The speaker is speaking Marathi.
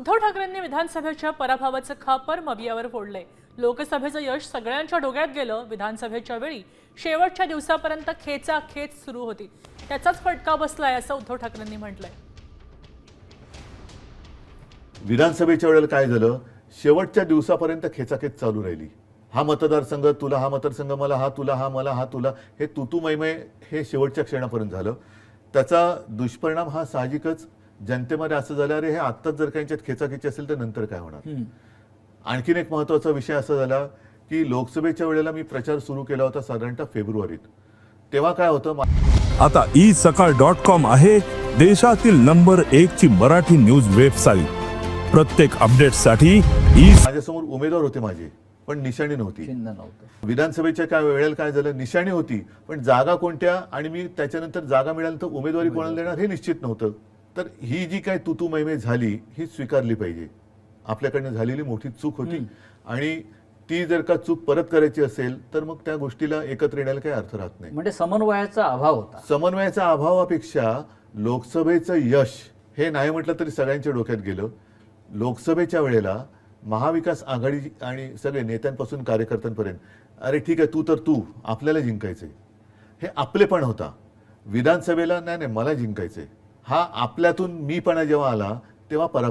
उद्धव ठाकरेंनी विधानसभेच्या पराभवाचं खापर मवियावर फोडले। लोकसभेचं यश सगळ्यांच्या डोक्यात गेलं। विधानसभेच्या वेळी शेवटच्या दिवसापर्यंत खेचाखेच सुरू होती, त्याचाच फटका बसलाय असं उद्धव ठाकरेंनी म्हटलंय। विधानसभेच्या वेळेला काय झालं, शेवटच्या दिवसापर्यंत खेचाखेच चालू राहिली। हा मतदारसंघ तुला, हा मतदारसंघ मला, हा तुला, हा मला, हा तुला, हे तू मैमय हे शेवटच्या क्षणापर्यंत झालं। त्याचा दुष्परिणाम हा साहजिकच जनतेमध्ये असं झालं, अरे हे आत्ताच जर काही खेचाखेची असेल तर नंतर काय होणार। आणखीन एक महत्त्वाचा विषय असा झाला की लोकसभेच्या वेळेला मी प्रचार सुरू केला होता साधारणतः फेब्रुवारीत। तेव्हा काय होतं, आता isakal.com आहे देशातील नंबर 1 ची मराठी न्यूज वेबसाईट। प्रत्येक अपडेटसाठी माझ्यासमोर उमेदवार होते माझे, पण निशाणी नव्हती। विधानसभेच्या काय वेळेला काय झालं, निशाणी होती पण जागा कोणत्या, आणि मी त्याच्यानंतर जागा मिळाल्यानंतर उमेदवारी कोणाला देणार हे निश्चित नव्हतं। तर ही जी काय तू मैमे झाली ही स्वीकारली पाहिजे। आपल्याकडनं झालेली मोठी चूक होती आणि ती जर का चूक परत करायची असेल तर मग त्या गोष्टीला एकत्र येण्याला काही अर्थ राहत नाही। म्हणजे समन्वयाचा अभाव होता। समन्वयाच्या अभावापेक्षा लोकसभेचं यश हे नाही म्हटलं तरी सगळ्यांच्या डोक्यात गेलं। लोकसभेच्या वेळेला महाविकास आघाडी आणि सगळे नेत्यांपासून कार्यकर्त्यांपर्यंत, अरे ठीक आहे तू आपल्याला जिंकायचंय, हे आपलेपण होता। विधानसभेला नाही मला जिंकायचंय, हा आपल्यातून मीपणा जेव्हा आला तेव्हा पराभव